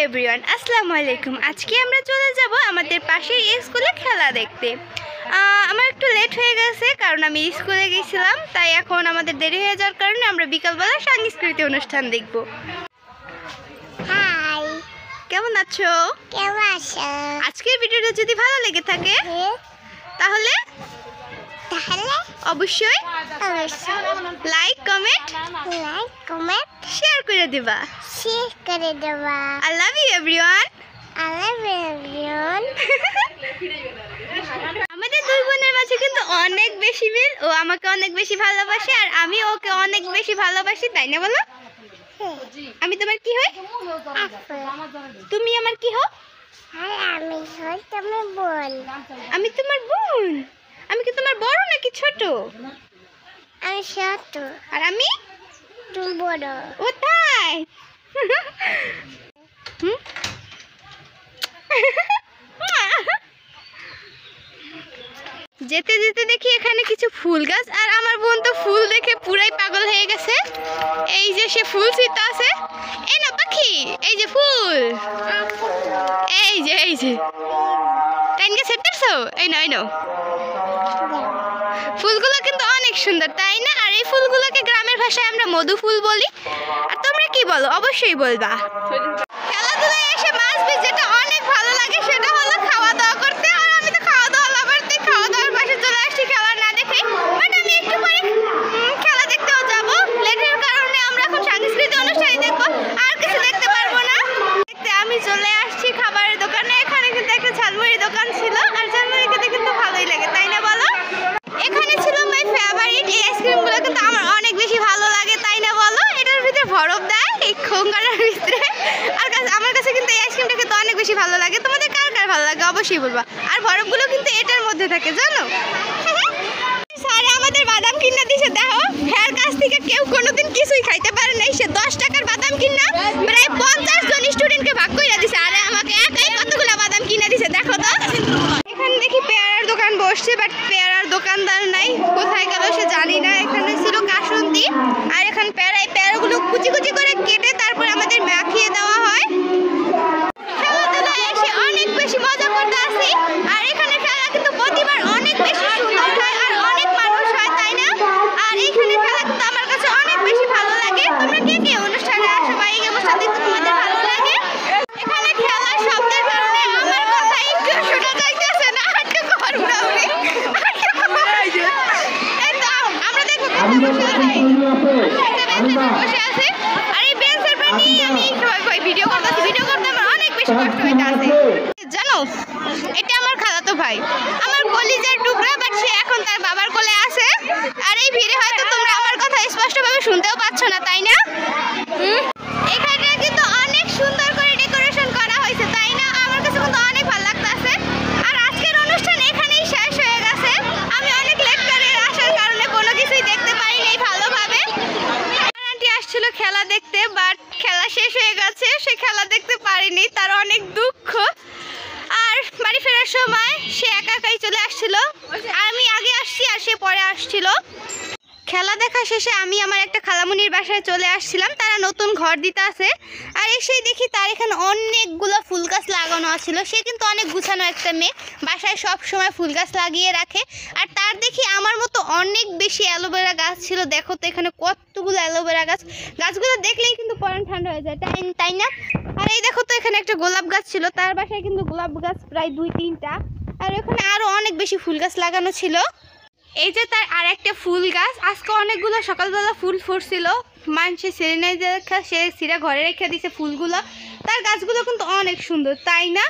Everyone, আসসালামু আলাইকুম। আজকে আমরা চলে যাব আমাদের পাশের স্কুলে খেলা দেখতে। আমার একটু লেট হয়ে গেছে কারণ আমি স্কুলে গেছিলাম, তাই এখন আমাদের দেরি হয়ে যাওয়ার কারণে আমরা বিকালবেলা সাংস্কৃতিক অনুষ্ঠান দেখব। হাই, কেমন আছো? কেমন আছো? আজকের ভিডিওটা যদি ভালো লেগে থাকে তাহলে অবশ্যই লাইক কমেন্ট শেয়ার করে দিবা। I love you everyone. আমাদের দুই বোনের মাঝে কিন্তু অনেক বেশি মিল। ও আমাকে অনেক বেশি ভালোবাসে আর আমি ওকে অনেক বেশি ভালোবাসি, তাই না বলো? আমি তোমার কি হই? তুমি আমার কি হও? আমি তোমার বোন। আমি কি তোমার বড় নাকি ছোট? আমি ছোট আর আমি তুমি বড়। ও তাই? যেতে যেতে দেখি এখানে কিছু ফুল গাছ, আর আমার বোন তো ফুল দেখে পুরাই পাগল হয়ে গেছে। এই যে সে ফুল ছিটা আছে। এই না পাখি, এই যে ফুল, এই যে টাইনকে ছেড়তেছো। এই নাও ফুলগুলো কিন্তু অনেক সুন্দর, তাই না? আর এই ফুলগুলোকে গ্রামের ভাষায় আমরা মধু ফুল বলি। আর তোমরা কি বলো অবশ্যই বলবা। খেলাধুলায় এসে মাছ বীজ যেটা অনেক ভালো লাগে সেটা হলো খাওয়া দাওয়া করতে। আর আমি তো খাওয়া দাওয়া লাভারতে খাওয়া দাওয়ার পাশে চলে আসছি খেলা না দেখে। বাট আমি একটু পরে খেলা দেখতেও যাবো। লেটের কারণে আমরা এখন সাংস্কৃতিক অনুষ্ঠান দেখবো, আর কিছু দেখতে পারবো না। আমি চলে আসছি খাবারের দোকানে। এখানে কিন্তু একটা ঝালমুড়ির দোকান ছিল, আর ঝালমুড়ি খেতে কিন্তু ভালোই লাগে, তাই না বলো? এখানে ছিল মাই ফেভারিট এই আইসক্রিমগুলো, কিন্তু আমার অনেক বেশি ভালো লাগে, তাই না বলো? এটার ভিতরে বরফ দেয় এই খোঙ্গাটার ভিতরে। আর আমার কাছে কিন্তু এই আইসক্রিমটা খেতে অনেক বেশি ভালো লাগে। তোমাদের কার কার ভালো লাগে অবশ্যই বলবা। আর বরফগুলো কিন্তু এটার মধ্যে থাকে, জানো? স্যার আমাদের বাদাম কিনা দিছে, দেখো হ্যার কাছ থেকে কেউ কোনোদিন কিছুই খাইতে পারে নাই। সে 10 টাকার বাদাম কিনা প্রায় 50 জন স্টুডেন্টকে ভাগ করে দিছে, আর আমাকে একাই কতগুলো বাদাম কিনা দিছে দেখো তো। এখানে দেখি পেয়ারার দোকান বসছে, বাট পেয়ারার দোকানদার নাই, কোথায় গেল সে জানি না। এখানে ছিল কাসুন্দি, আর এখানে পেয়ারাগুলো কুচি কুচি করে কেটে তারপর আমাদের মাখিয়ে দেওয়া হয়। খেলাধুলায় এসে অনেক বেশি মজা করতে আসি, আর এখানে খেলা কিন্তু প্রতিবার অনেক বেশি সুন্দর হয় আর অনেক মানুষ হয়, তাই না? আর এইখানে খেলা কিন্তু আমার কাছে অনেক বেশি ভালো লাগে। তোমরা কে কে অনুষ্ঠানে আসো বা এই অনুষ্ঠান দেখতে তোমাদের ভালো লাগে? এখানে খেলার শব্দের কারণে আমার কথা একটু শোনা যাইতেছে না। একটু ঘরঘুরাউরি আমরা দেখবো বসে আছে। আর এই বেঞ্চের পর নিয়ে আমি ভিডিও করতেছি। ভিডিও করতে আমার অনেক বেশি কষ্ট হইতে আছে, জানো? এটা আমার খালাতো ভাই, আমার কলিজার টুকরা, বাট সে এখন তার বাবার কোলে আছে। আর এই ভিড়ে হয়তো তোমরা আমার কথা স্পষ্টভাবে শুনতেও পাচ্ছ না, তাই না? এখানে কিন্তু অনেক সুন্দর করে ডেকোরেশন করা হয়েছে, তাই না? আমার কাছে কিন্তু অনেক ভালো লাগতেছে। আর আজকের অনুষ্ঠান এখানেই শেষ হয়ে গেছে। আমি অনেক লেট করে আসার কারণে কোনো কিছুই দেখতে পারিনি ভালোভাবে। আন্টি আসছিল খেলা দেখতে, বাট খেলা শেষ হয়ে গেছে, সে খেলা দেখতে পারিনি, তার অনেক দুঃখ। আর বাড়ি ফেরার সময় সে একাই চলে আসছিল, আমি আগে আসছি আর সে পরে আসছিল। খেলা দেখা শেষে আমি আমার একটা খালামুনির বাসায় চলে আসছিলাম, তারা নতুন ঘর দিতে আছে। আর এসেই দেখি তার এখানে অনেকগুলো ফুল গাছ লাগানো ছিল। সে কিন্তু অনেক গুছানো একটা মেয়ে, বাসায় সব সময় ফুল গাছ লাগিয়ে রাখে। আর তার দেখি আমার মতো অনেক বেশি অ্যালোভেরা গাছ ছিল। দেখো তো এখানে কতগুলো অ্যালোভেরা গাছ, গাছগুলো দেখলেই কিন্তু পরান ঠান্ডা হয়ে যায়, তাই না? আর এই দেখো তো এখানে একটা গোলাপ গাছ ছিল, তার বাসায় কিন্তু গোলাপ গাছ প্রায় 2-3টা। আর এখানে আরও অনেক বেশি ফুল গাছ লাগানো ছিল। এই যে তার আর একটা ফুল গাছ, আজকে অনেকগুলো সকালবেলা ফুল ফুটছিল, মানুষের সেরেনাইজার সে সিরা ঘরে রেখে দিছে ফুলগুলো। তার গাছগুলো কিন্তু অনেক সুন্দর, তাই না?